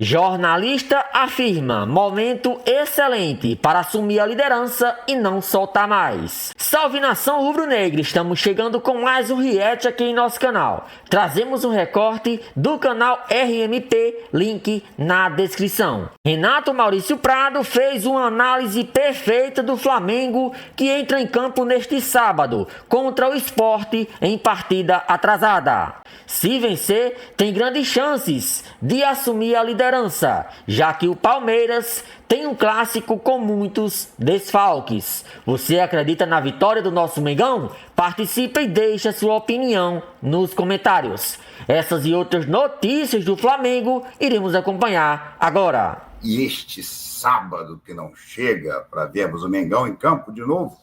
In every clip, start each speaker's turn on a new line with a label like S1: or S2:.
S1: Jornalista afirma: momento excelente para assumir a liderança e não soltar mais. Salve nação rubro-negra, estamos chegando com mais um react aqui em nosso canal. Trazemos um recorte do canal RMP, link na descrição. Renato Maurício Prado fez uma análise perfeita do Flamengo que entra em campo neste sábado contra o Sport em partida atrasada. Se vencer, tem grandes chances de assumir a liderança, já que o Palmeiras tem um clássico com muitos desfalques. Você acredita na vitória do nosso Mengão? Participe e deixe a sua opinião nos comentários. Essas e outras notícias do Flamengo iremos acompanhar agora.
S2: E este sábado que não chega para vermos o Mengão em campo de novo,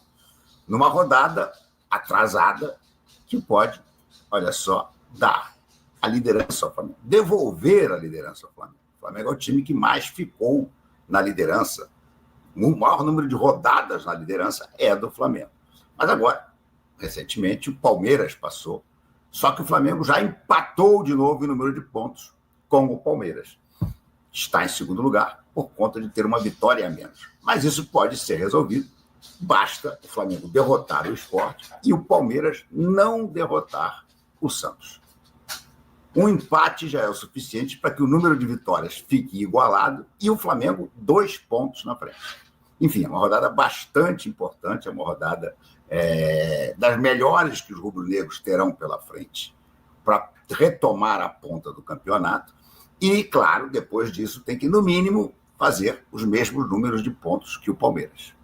S2: numa rodada atrasada que pode, olha só, dar a liderança ao Flamengo, devolver a liderança ao Flamengo. O Flamengo é o time que mais ficou na liderança. O maior número de rodadas na liderança é do Flamengo. Mas agora, recentemente, o Palmeiras passou. Só que o Flamengo já empatou de novo em número de pontos com o Palmeiras. Está em segundo lugar por conta de ter uma vitória a menos. Mas isso pode ser resolvido. Basta o Flamengo derrotar o Sport e o Palmeiras não derrotar o Santos. Um empate já é o suficiente para que o número de vitórias fique igualado e o Flamengo 2 pontos na frente. Enfim, é uma rodada bastante importante, é uma rodada das melhores que os rubro-negros terão pela frente para retomar a ponta do campeonato e, claro, depois disso tem que, no mínimo, fazer os mesmos números de pontos que o Palmeiras,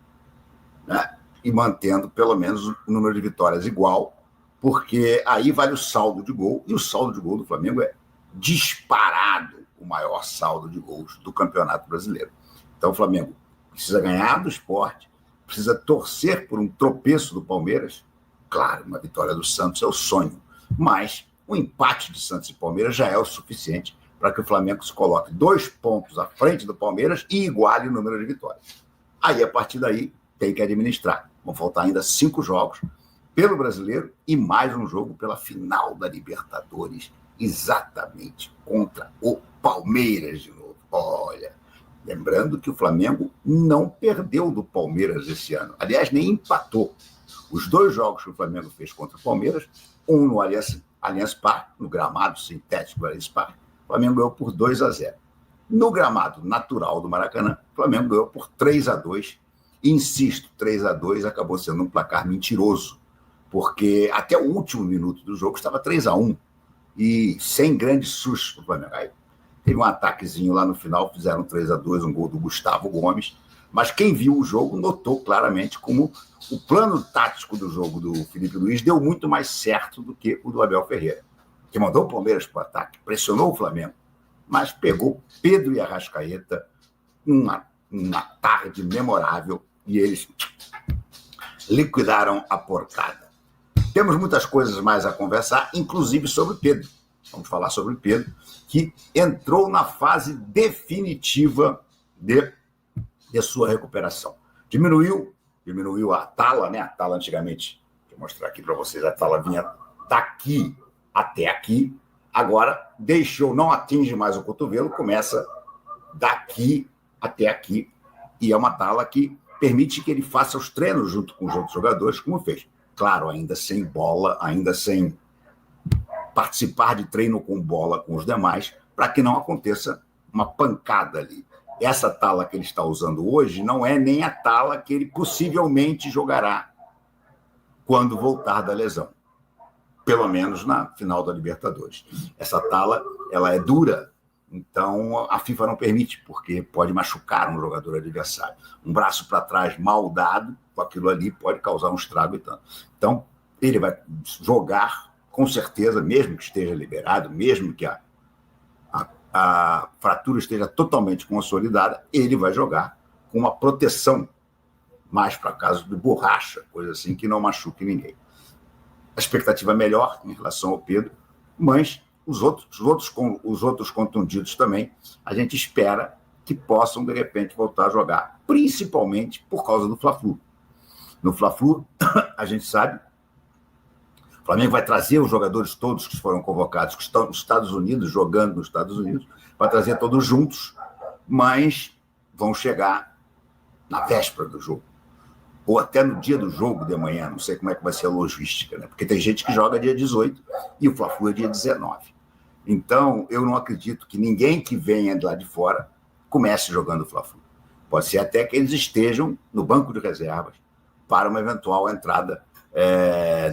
S2: né? E mantendo pelo menos o número de vitórias igual, porque aí vale o saldo de gol, e o saldo de gol do Flamengo é disparado o maior saldo de gols do Campeonato Brasileiro. Então o Flamengo precisa ganhar do Sport, precisa torcer por um tropeço do Palmeiras. Claro, uma vitória do Santos é o sonho, mas o empate de Santos e Palmeiras já é o suficiente para que o Flamengo se coloque 2 pontos à frente do Palmeiras e iguale o número de vitórias. Aí, a partir daí, tem que administrar. Vão faltar ainda 5 jogos pelo Brasileiro e mais um jogo pela final da Libertadores, exatamente contra o Palmeiras de novo. Olha, lembrando que o Flamengo não perdeu do Palmeiras esse ano. Aliás, nem empatou. Os 2 jogos que o Flamengo fez contra o Palmeiras, um no Allianz Parque, no gramado sintético do Allianz Parque, o Flamengo ganhou por 2-0. No gramado natural do Maracanã, o Flamengo ganhou por 3-2. Insisto, 3-2 acabou sendo um placar mentiroso, porque até o último minuto do jogo estava 3-1 e sem grande susto. Aí teve um ataquezinho lá no final, fizeram 3-2, um gol do Gustavo Gomes, mas quem viu o jogo notou claramente como o plano tático do jogo do Felipe Luiz deu muito mais certo do que o do Abel Ferreira, que mandou o Palmeiras para o ataque, pressionou o Flamengo, mas pegou Pedro e Arrascaeta, uma tarde memorável, e eles liquidaram a porcada. Temos muitas coisas mais a conversar, inclusive sobre o Pedro. Vamos falar sobre o Pedro, que entrou na fase definitiva de sua recuperação. Diminuiu a tala, né? A tala antigamente, vou mostrar aqui para vocês, a tala vinha daqui até aqui, agora não atinge mais o cotovelo, começa daqui até aqui, e é uma tala que permite que ele faça os treinos junto com os outros jogadores, como fez. Claro, ainda sem bola, ainda sem participar de treino com bola com os demais, para que não aconteça uma pancada ali. Essa tala que ele está usando hoje não é nem a tala que ele possivelmente jogará quando voltar da lesão, pelo menos na final da Libertadores. Essa tala, ela é dura, então a FIFA não permite, porque pode machucar um jogador adversário. Um braço para trás mal dado, com aquilo ali, pode causar um estrago e tanto. Então, ele vai jogar, com certeza, mesmo que esteja liberado, mesmo que a fratura esteja totalmente consolidada, ele vai jogar com uma proteção, mais para caso de borracha, coisa assim, que não machuque ninguém. A expectativa é melhor em relação ao Pedro, mas os outros contundidos também, a gente espera que possam, de repente, voltar a jogar, principalmente por causa do Fla-Flu. No Fla-Flu, a gente sabe, Flamengo vai trazer os jogadores todos que foram convocados, que estão nos Estados Unidos, jogando nos Estados Unidos, para trazer todos juntos, mas vão chegar na véspera do jogo, ou até no dia do jogo de manhã, não sei como é que vai ser a logística, né? Porque tem gente que joga dia 18 e o Fla-Flu é dia 19. Então, eu não acredito que ninguém que venha de lá de fora comece jogando o Fla-Flu. Pode ser até que eles estejam no banco de reservas para uma eventual entrada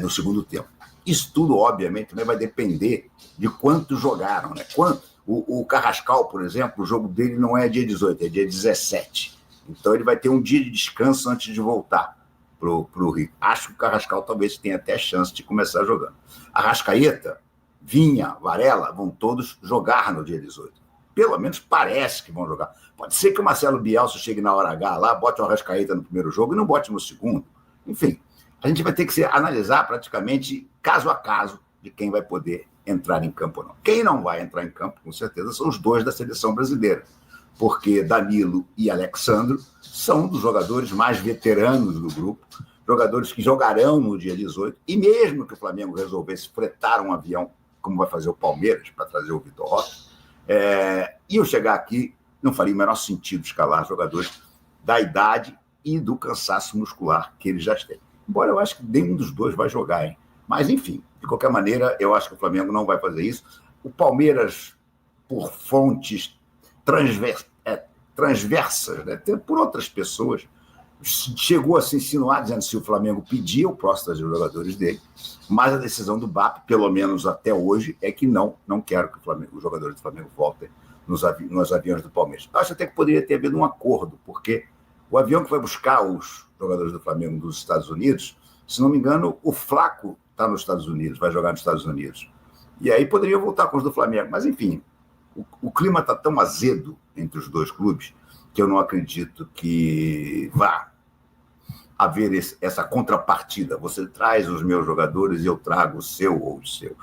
S2: no segundo tempo. Isso tudo, obviamente, também vai depender de quantos jogaram, né? O Carrascal, por exemplo, o jogo dele não é dia 18, é dia 17. Então, ele vai ter um dia de descanso antes de voltar para o Rio. Acho que o Carrascal talvez tenha até chance de começar jogando. A Arrascaeta, Vinha, Varela, vão todos jogar no dia 18. Pelo menos parece que vão jogar. Pode ser que o Marcelo Bielsa chegue na hora H lá, bote o Arrascaeta no primeiro jogo e não bote no segundo. Enfim, a gente vai ter que analisar praticamente caso a caso de quem vai poder entrar em campo ou não. Quem não vai entrar em campo, com certeza, são os dois da seleção brasileira, porque Danilo e Alexandro são dos jogadores mais veteranos do grupo, jogadores que jogarão no dia 18, e mesmo que o Flamengo resolvesse fretar um avião, como vai fazer o Palmeiras, para trazer o Vitor Roque, e eu chegar aqui, não faria o menor sentido escalar jogadores da idade e do cansaço muscular que eles já têm. Embora eu acho que nenhum dos dois vai jogar, hein? Mas, enfim, de qualquer maneira, eu acho que o Flamengo não vai fazer isso. O Palmeiras, por fontes transversas, né, por outras pessoas, chegou a se insinuar, dizendo que se o Flamengo pedir, eu posso trazer os jogadores dele, mas a decisão do BAP, pelo menos até hoje, é que não quero que os jogadores do Flamengo voltem nos aviões do Palmeiras. Eu acho até que poderia ter havido um acordo, porque o avião que vai buscar os jogadores do Flamengo dos Estados Unidos, se não me engano, o Flaco está nos Estados Unidos, vai jogar nos Estados Unidos. E aí poderia voltar com os do Flamengo. Mas, enfim, o clima está tão azedo entre os dois clubes que eu não acredito que vá haver essa contrapartida. Você traz os meus jogadores e eu trago o seu ou os seus.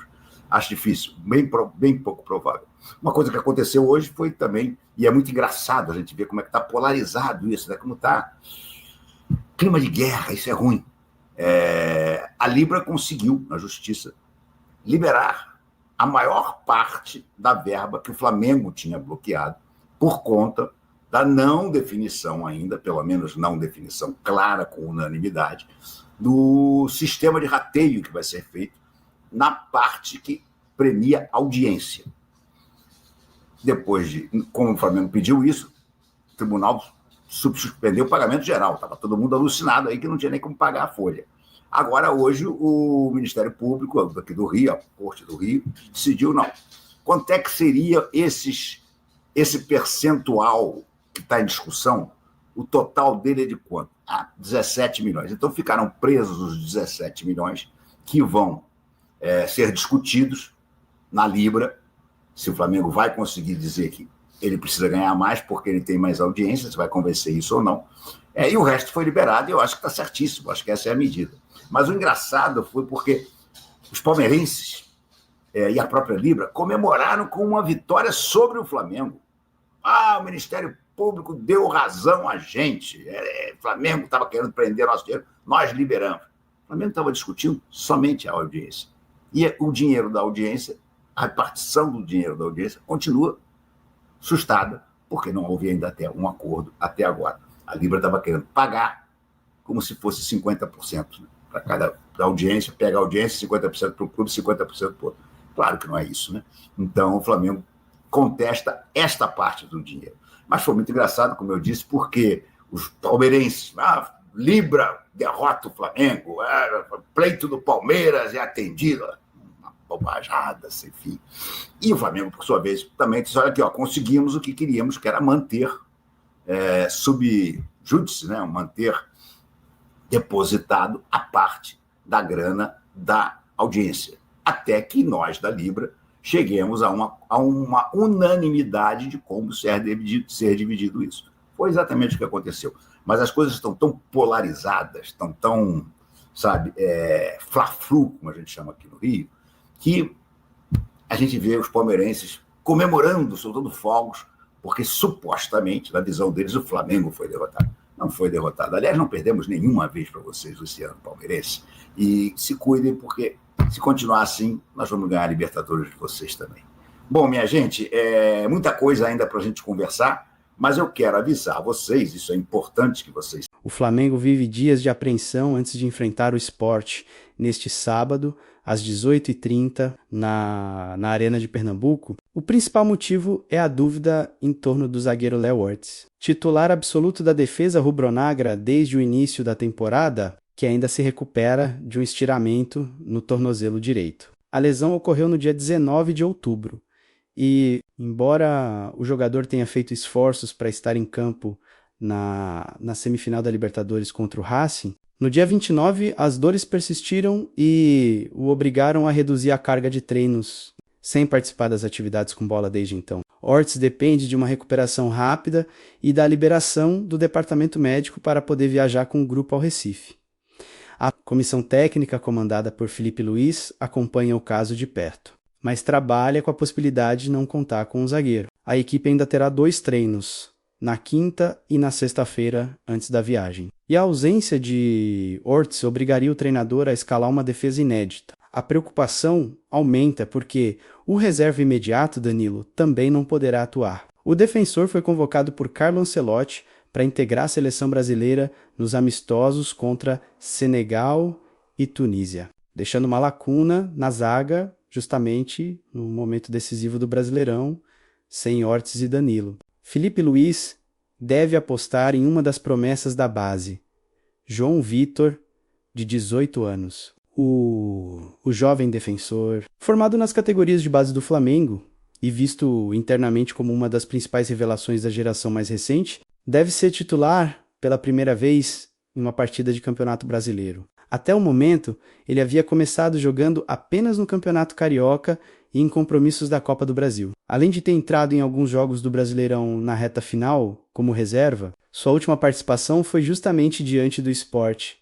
S2: Acho difícil, bem pouco provável. Uma coisa que aconteceu hoje foi também, e é muito engraçado a gente ver como é que está polarizado isso, né? Como está clima de guerra, isso é ruim. A Libra conseguiu, na justiça, liberar a maior parte da verba que o Flamengo tinha bloqueado por conta da não definição ainda, pelo menos não definição clara, com unanimidade, do sistema de rateio que vai ser feito na parte que premia audiência. Depois como o Flamengo pediu isso, o tribunal suspendeu o pagamento geral. Estava todo mundo alucinado aí que não tinha nem como pagar a folha. Agora, hoje, o Ministério Público, aqui do Rio, a Corte do Rio, decidiu não. Quanto é que seria esse percentual que está em discussão? O total dele é de quanto? 17 milhões. Então, ficaram presos os 17 milhões que vão ser discutidos na Libra, se o Flamengo vai conseguir dizer que ele precisa ganhar mais porque ele tem mais audiência, se vai convencer isso ou não. E o resto foi liberado e eu acho que está certíssimo, acho que essa é a medida. Mas o engraçado foi porque os palmeirenses e a própria Libra comemoraram com uma vitória sobre o Flamengo. O Ministério Público deu razão a gente. O Flamengo estava querendo prender nosso dinheiro, nós liberamos. O Flamengo estava discutindo somente a audiência. E o dinheiro da audiência, a repartição do dinheiro da audiência continua sustada, porque não houve ainda até um acordo até agora. A Libra estava querendo pagar como se fosse 50%, né? Para cada audiência, pega a audiência, 50% para o clube, 50% para o outro. Claro que não é isso, né? Então, o Flamengo contesta esta parte do dinheiro. Mas foi muito engraçado, como eu disse, porque os palmeirenses, Libra derrota o Flamengo, pleito do Palmeiras é atendido, uma bobajada sem fim. E o Flamengo, por sua vez, também disse, olha aqui, conseguimos o que queríamos, que era manter sub júdice, né? Manter depositado a parte da grana da audiência, até que nós, da Libra, cheguemos a uma unanimidade de como ser dividido isso. Foi exatamente o que aconteceu. Mas as coisas estão tão polarizadas, estão tão, fla-flu, como a gente chama aqui no Rio, que a gente vê os palmeirenses comemorando, soltando fogos, porque supostamente, na visão deles, o Flamengo foi derrotado. Não foi derrotado. Aliás, não perdemos nenhuma vez para vocês esse ano, palmeirense. E se cuidem, porque se continuar assim, nós vamos ganhar a Libertadores de vocês também. Bom, minha gente, muita coisa ainda para a gente conversar, mas eu quero avisar vocês, isso é importante que vocês.
S3: O Flamengo vive dias de apreensão antes de enfrentar o Sport neste sábado, às 18h30, na Arena de Pernambuco. O principal motivo é a dúvida em torno do zagueiro Léo Ortiz. Titular absoluto da defesa rubro-negra desde o início da temporada, que ainda se recupera de um estiramento no tornozelo direito. A lesão ocorreu no dia 19 de outubro. E, embora o jogador tenha feito esforços para estar em campo na semifinal da Libertadores contra o Racing, no dia 29 as dores persistiram e o obrigaram a reduzir a carga de treinos, sem participar das atividades com bola desde então. Ortiz depende de uma recuperação rápida e da liberação do departamento médico para poder viajar com o grupo ao Recife. A comissão técnica, comandada por Felipe Luiz, acompanha o caso de perto, mas trabalha com a possibilidade de não contar com o zagueiro. A equipe ainda terá 2 treinos, na quinta e na sexta-feira antes da viagem. E a ausência de Ortiz obrigaria o treinador a escalar uma defesa inédita. A preocupação aumenta porque o reserva imediato, Danilo, também não poderá atuar. O defensor foi convocado por Carlo Ancelotti para integrar a seleção brasileira nos amistosos contra Senegal e Tunísia, deixando uma lacuna na zaga justamente no momento decisivo do Brasileirão, sem Ortiz e Danilo. Felipe Luiz deve apostar em uma das promessas da base, João Vitor, de 18 anos. O jovem defensor, formado nas categorias de base do Flamengo e visto internamente como uma das principais revelações da geração mais recente, deve ser titular pela primeira vez em uma partida de Campeonato Brasileiro. Até o momento, ele havia começado jogando apenas no Campeonato Carioca e em compromissos da Copa do Brasil. Além de ter entrado em alguns jogos do Brasileirão na reta final, como reserva, sua última participação foi justamente diante do Sport,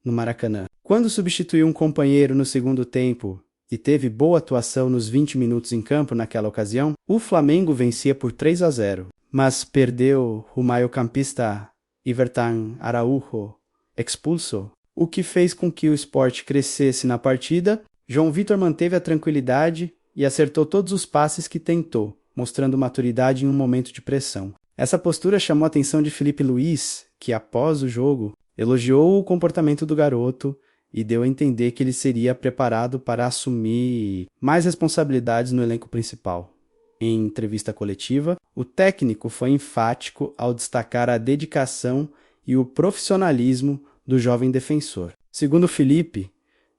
S3: no Maracanã. Quando substituiu um companheiro no segundo tempo e teve boa atuação nos 20 minutos em campo naquela ocasião, o Flamengo vencia por 3-0, mas perdeu o meio-campista Ivertan Araújo, expulso, o que fez com que o Sport crescesse na partida. João Vitor manteve a tranquilidade e acertou todos os passes que tentou, mostrando maturidade em um momento de pressão. Essa postura chamou a atenção de Felipe Luiz, que após o jogo elogiou o comportamento do garoto e deu a entender que ele seria preparado para assumir mais responsabilidades no elenco principal. Em entrevista coletiva, o técnico foi enfático ao destacar a dedicação e o profissionalismo do jovem defensor. Segundo Felipe,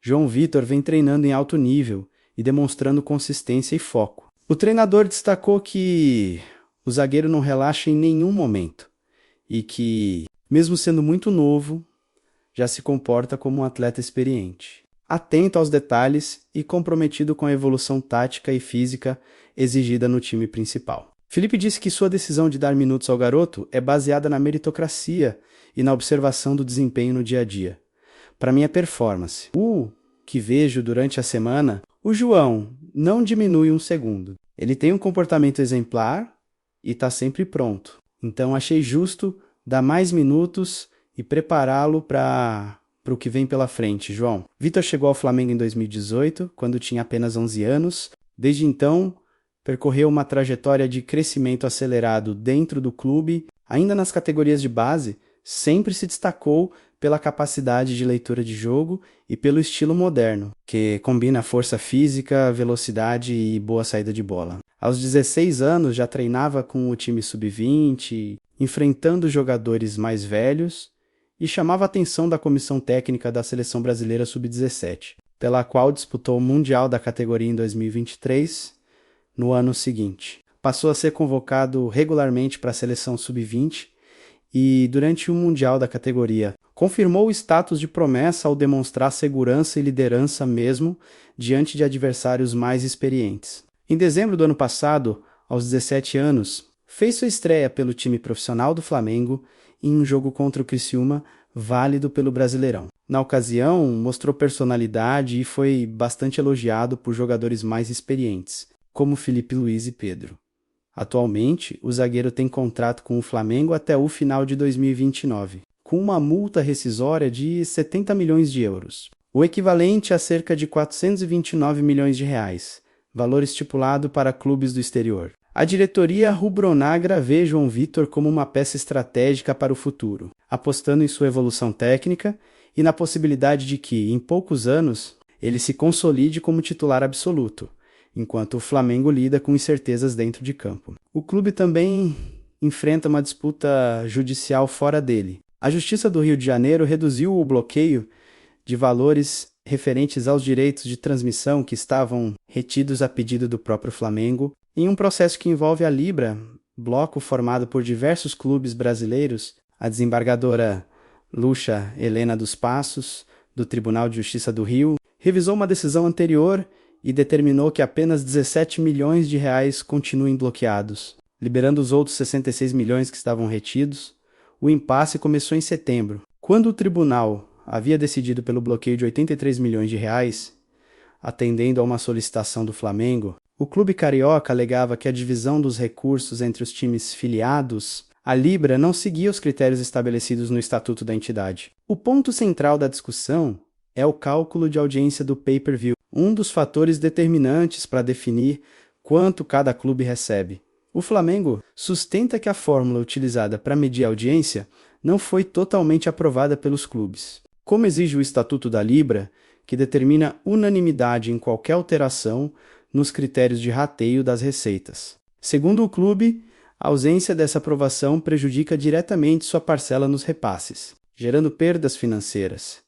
S3: João Vitor vem treinando em alto nível e demonstrando consistência e foco. O treinador destacou que o zagueiro não relaxa em nenhum momento e que, mesmo sendo muito novo, já se comporta como um atleta experiente, atento aos detalhes e comprometido com a evolução tática e física exigida no time principal. Felipe disse que sua decisão de dar minutos ao garoto é baseada na meritocracia e na observação do desempenho no dia a dia. Para minha performance, o que vejo durante a semana, o João não diminui um segundo. Ele tem um comportamento exemplar e está sempre pronto. Então achei justo dar mais minutos e prepará-lo para o que vem pela frente, João. Vitor chegou ao Flamengo em 2018, quando tinha apenas 11 anos. Desde então, percorreu uma trajetória de crescimento acelerado dentro do clube. Ainda nas categorias de base, sempre se destacou pela capacidade de leitura de jogo e pelo estilo moderno, que combina força física, velocidade e boa saída de bola. Aos 16 anos já treinava com o time sub-20, enfrentando jogadores mais velhos, e chamava a atenção da comissão técnica da Seleção Brasileira Sub-17, pela qual disputou o Mundial da categoria em 2023, no ano seguinte. Passou a ser convocado regularmente para a Seleção Sub-20 e, durante o Mundial da categoria, confirmou o status de promessa ao demonstrar segurança e liderança mesmo diante de adversários mais experientes. Em dezembro do ano passado, aos 17 anos, fez sua estreia pelo time profissional do Flamengo em um jogo contra o Criciúma, válido pelo Brasileirão. Na ocasião, mostrou personalidade e foi bastante elogiado por jogadores mais experientes, como Felipe Luiz e Pedro. Atualmente, o zagueiro tem contrato com o Flamengo até o final de 2029, com uma multa rescisória de 70 milhões de euros, o equivalente a cerca de 429 milhões de reais, valor estipulado para clubes do exterior. A diretoria rubro-negra vê João Vitor como uma peça estratégica para o futuro, apostando em sua evolução técnica e na possibilidade de que, em poucos anos, ele se consolide como titular absoluto, enquanto o Flamengo lida com incertezas dentro de campo. O clube também enfrenta uma disputa judicial fora dele. A Justiça do Rio de Janeiro reduziu o bloqueio de valores referentes aos direitos de transmissão que estavam retidos a pedido do próprio Flamengo, em um processo que envolve a Libra, bloco formado por diversos clubes brasileiros. A desembargadora Lúcia Helena dos Passos, do Tribunal de Justiça do Rio, revisou uma decisão anterior e determinou que apenas 17 milhões de reais continuem bloqueados, liberando os outros 66 milhões que estavam retidos. O impasse começou em setembro, quando o tribunal havia decidido pelo bloqueio de 83 milhões de reais, atendendo a uma solicitação do Flamengo. O clube carioca alegava que a divisão dos recursos entre os times filiados à Libra não seguia os critérios estabelecidos no estatuto da entidade. O ponto central da discussão é o cálculo de audiência do pay-per-view, um dos fatores determinantes para definir quanto cada clube recebe. O Flamengo sustenta que a fórmula utilizada para medir a audiência não foi totalmente aprovada pelos clubes. Como exige o Estatuto da Libra, que determina unanimidade em qualquer alteração nos critérios de rateio das receitas. Segundo o clube, a ausência dessa aprovação prejudica diretamente sua parcela nos repasses, gerando perdas financeiras.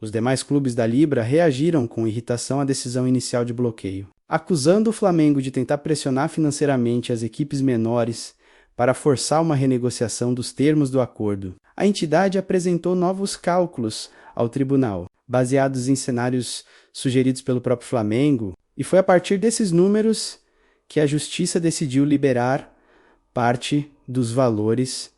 S3: Os demais clubes da Libra reagiram com irritação à decisão inicial de bloqueio, acusando o Flamengo de tentar pressionar financeiramente as equipes menores para forçar uma renegociação dos termos do acordo. A entidade apresentou novos cálculos ao tribunal, baseados em cenários sugeridos pelo próprio Flamengo, e foi a partir desses números que a Justiça decidiu liberar parte dos valores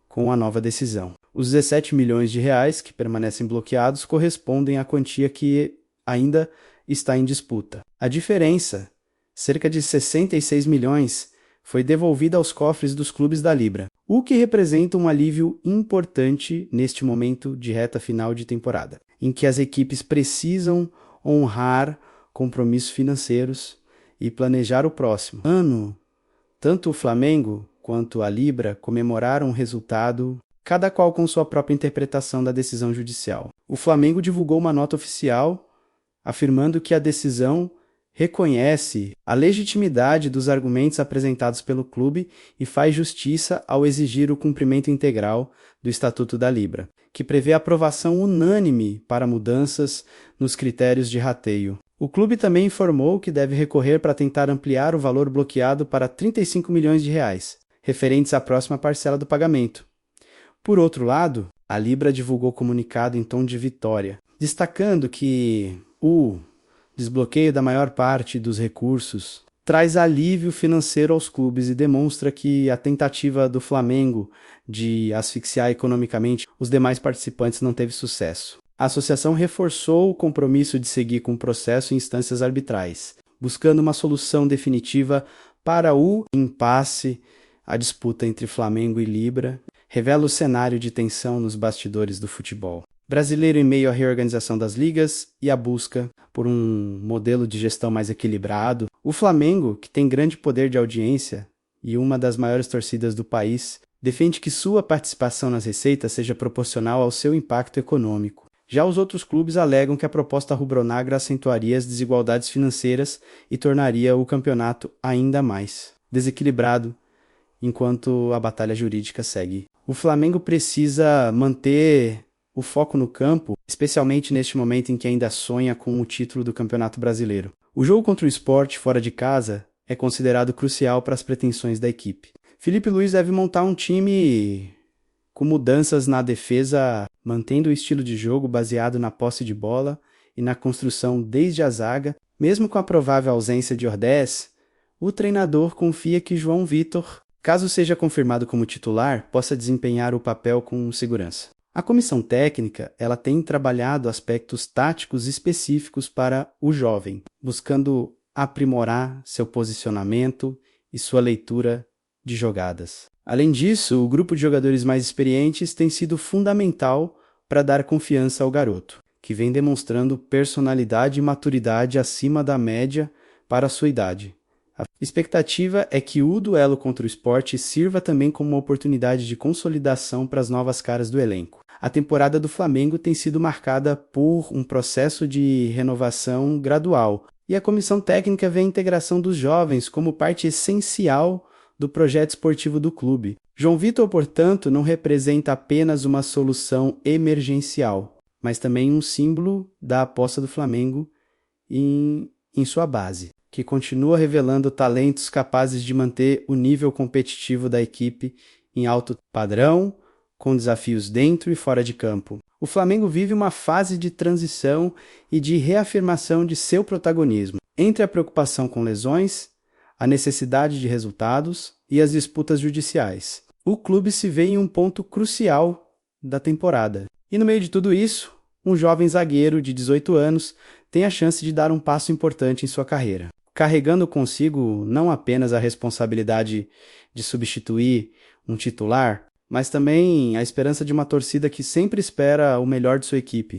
S3: com a nova decisão. Os 17 milhões de reais que permanecem bloqueados correspondem à quantia que ainda está em disputa. A diferença, cerca de 66 milhões, foi devolvida aos cofres dos clubes da Libra, o que representa um alívio importante neste momento de reta final de temporada, em que as equipes precisam honrar compromissos financeiros e planejar o próximo ano. Tanto o Flamengo quanto a Libra comemoraram o resultado, cada qual com sua própria interpretação da decisão judicial. O Flamengo divulgou uma nota oficial afirmando que a decisão reconhece a legitimidade dos argumentos apresentados pelo clube e faz justiça ao exigir o cumprimento integral do Estatuto da Libra, que prevê aprovação unânime para mudanças nos critérios de rateio. O clube também informou que deve recorrer para tentar ampliar o valor bloqueado para 35 milhões de reais, referentes à próxima parcela do pagamento. Por outro lado, a Libra divulgou comunicado em tom de vitória, destacando que o desbloqueio da maior parte dos recursos traz alívio financeiro aos clubes e demonstra que a tentativa do Flamengo de asfixiar economicamente os demais participantes não teve sucesso. A associação reforçou o compromisso de seguir com o processo em instâncias arbitrais, buscando uma solução definitiva para o impasse. A disputa entre Flamengo e Libra revela o cenário de tensão nos bastidores do futebol brasileiro em meio à reorganização das ligas e à busca por um modelo de gestão mais equilibrado. O Flamengo, que tem grande poder de audiência e uma das maiores torcidas do país, defende que sua participação nas receitas seja proporcional ao seu impacto econômico. Já os outros clubes alegam que a proposta rubro-negra acentuaria as desigualdades financeiras e tornaria o campeonato ainda mais desequilibrado, enquanto a batalha jurídica segue. O Flamengo precisa manter o foco no campo, especialmente neste momento em que ainda sonha com o título do Campeonato Brasileiro. O jogo contra o Sport fora de casa é considerado crucial para as pretensões da equipe. Felipe Luiz deve montar um time com mudanças na defesa, mantendo o estilo de jogo baseado na posse de bola e na construção desde a zaga. Mesmo com a provável ausência de Ordez, o treinador confia que João Vitor, caso seja confirmado como titular, possa desempenhar o papel com segurança. A comissão técnica ela tem trabalhado aspectos táticos específicos para o jovem, buscando aprimorar seu posicionamento e sua leitura de jogadas. Além disso, o grupo de jogadores mais experientes tem sido fundamental para dar confiança ao garoto, que vem demonstrando personalidade e maturidade acima da média para a sua idade. A expectativa é que o duelo contra o Sport sirva também como uma oportunidade de consolidação para as novas caras do elenco. A temporada do Flamengo tem sido marcada por um processo de renovação gradual, e a comissão técnica vê a integração dos jovens como parte essencial do projeto esportivo do clube. João Vitor, portanto, não representa apenas uma solução emergencial, mas também um símbolo da aposta do Flamengo em sua base, que continua revelando talentos capazes de manter o nível competitivo da equipe em alto padrão, com desafios dentro e fora de campo. O Flamengo vive uma fase de transição e de reafirmação de seu protagonismo, entre a preocupação com lesões, a necessidade de resultados e as disputas judiciais. O clube se vê em um ponto crucial da temporada. E no meio de tudo isso, um jovem zagueiro de 18 anos tem a chance de dar um passo importante em sua carreira, carregando consigo não apenas a responsabilidade de substituir um titular, mas também a esperança de uma torcida que sempre espera o melhor de sua equipe.